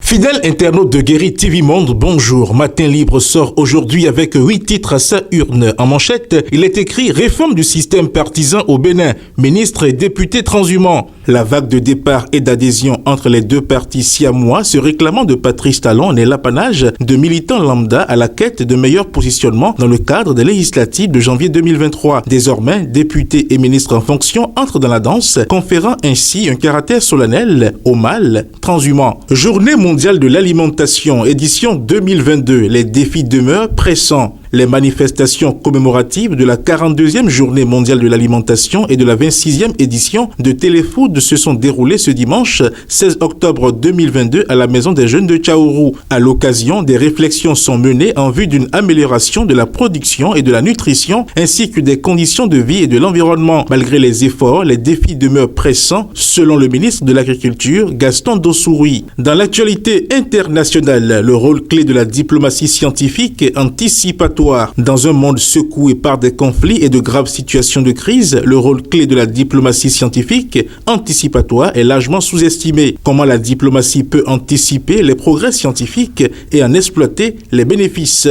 Fidèles internautes de Guérit TV Monde, bonjour. Matin Libre sort aujourd'hui avec 8 titres à sa urne. En manchette, il est écrit « Réforme du système partisan au Bénin, ministres et députés transhumants ». La vague de départ et d'adhésion entre les deux partis siamois se réclamant de Patrice Talon est l'apanage de militants lambda à la quête de meilleur positionnement dans le cadre des législatives de janvier 2023. Désormais, députés et ministres en fonction entrent dans la danse, conférant ainsi un caractère solennel au mal transhumant. Journée mondiale de l'alimentation, édition 2022. Les défis demeurent pressants. Les manifestations commémoratives de la 42e journée mondiale de l'alimentation et de la 26e édition de Téléfood se sont déroulées ce dimanche 16 octobre 2022 à la Maison des Jeunes de Tchaourou. À l'occasion, des réflexions sont menées en vue d'une amélioration de la production et de la nutrition ainsi que des conditions de vie et de l'environnement. Malgré les efforts, les défis demeurent pressants selon le ministre de l'Agriculture, Gaston Dossouri. Dans l'actualité internationale, le rôle clé de la diplomatie scientifique est anticipatoire. Dans un monde secoué par des conflits et de graves situations de crise, le rôle clé de la diplomatie scientifique anticipatoire est largement sous-estimé. Comment la diplomatie peut anticiper les progrès scientifiques et en exploiter les bénéfices?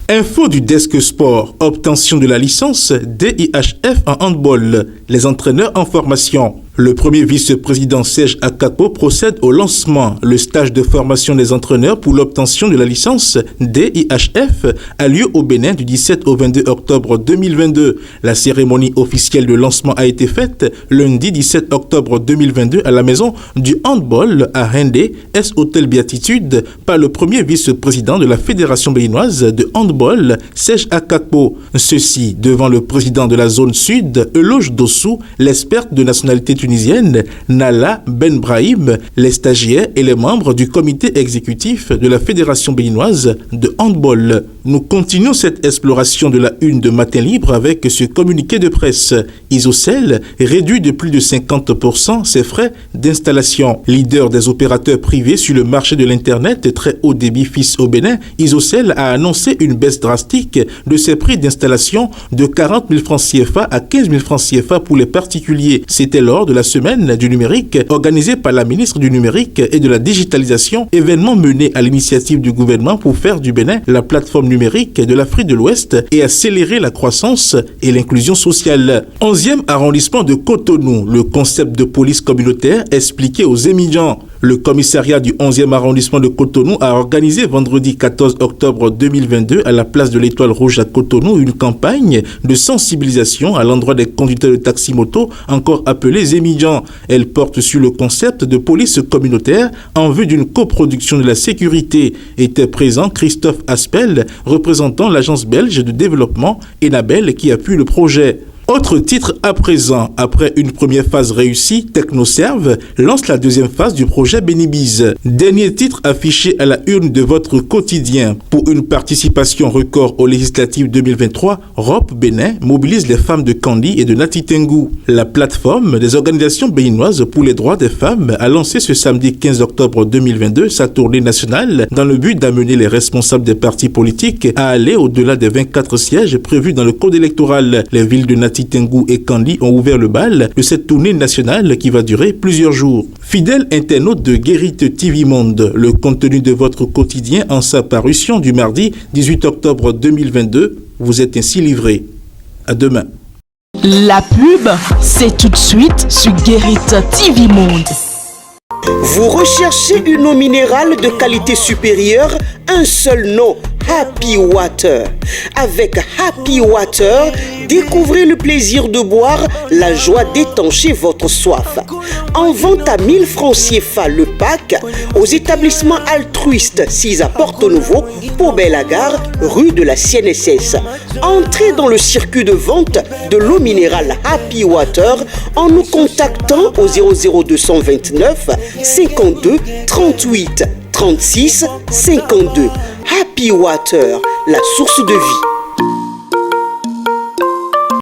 Info du Desk Sport, obtention de la licence DIHF en handball, les entraîneurs en formation. Le premier vice-président Serge Akakpo procède au lancement. Le stage de formation des entraîneurs pour l'obtention de la licence DIHF a lieu au Bénin du 17 au 22 octobre 2022. La cérémonie officielle de lancement a été faite lundi 17 octobre 2022 à la maison du handball à Rendé, S-Hôtel Béatitude, par le premier vice-président de la Fédération béninoise de handball, Serge Akakpo. Ceci devant le président de la zone sud, Eloge Dossou, l'experte de nationalité tunisienne, Nala Ben Brahim, les stagiaires et les membres du comité exécutif de la Fédération béninoise de handball. Nous continuons cette exploration de la une de Matin Libre avec ce communiqué de presse. Isocel réduit de plus de 50% ses frais d'installation. Leader des opérateurs privés sur le marché de l'Internet très haut débit fixe au Bénin, Isocel a annoncé une baisse drastique de ses prix d'installation de 40 000 francs CFA à 15 000 francs CFA pour les particuliers. C'était lors de la semaine du numérique organisée par la ministre du numérique et de la digitalisation, événement mené à l'initiative du gouvernement pour faire du Bénin la plateforme numérique de l'Afrique de l'Ouest et accélérer la croissance et l'inclusion sociale. 11e arrondissement de Cotonou, le concept de police communautaire expliqué aux émigrants. Le commissariat du 11e arrondissement de Cotonou a organisé vendredi 14 octobre 2022 à la place de l'Étoile Rouge à Cotonou une campagne de sensibilisation à l'endroit des conducteurs de taxi-moto, encore appelés émigrants. Elle porte sur le concept de police communautaire en vue d'une coproduction de la sécurité. Était présent Christophe Aspel, représentant l'agence belge de développement Enabel qui appuie le projet. Autre titre à présent, après une première phase réussie, Technoserve lance la deuxième phase du projet Bénibiz. Dernier titre affiché à la une de votre quotidien. Pour une participation record aux législatives 2023, ROP Bénin mobilise les femmes de Kandi et de Nati Tengu. La plateforme des organisations béninoises pour les droits des femmes a lancé ce samedi 15 octobre 2022 sa tournée nationale dans le but d'amener les responsables des partis politiques à aller au-delà des 24 sièges prévus dans le code électoral. Les villes de Nati Tengu et Kandi ont ouvert le bal de cette tournée nationale qui va durer plusieurs jours. Fidèles internautes de Guérit TV Monde, le contenu de votre quotidien en sa parution du mardi 18 octobre 2022 vous est ainsi livré. À demain. La pub, c'est tout de suite sur Guérit TV Monde. Vous recherchez une eau minérale de qualité supérieure, un seul nom, Happy Water. Avec Happy Water, découvrez le plaisir de boire, la joie d'étancher votre soif. En vente à 1000 francs CFA le pack aux établissements altruistes 6 à Porto-Nouveau, Pau-Belle-Gare, rue de la CNSS. Entrez dans le circuit de vente de l'eau minérale Happy Water en nous contactant au 00229 52 38 36 52. Happy Water, la source de vie.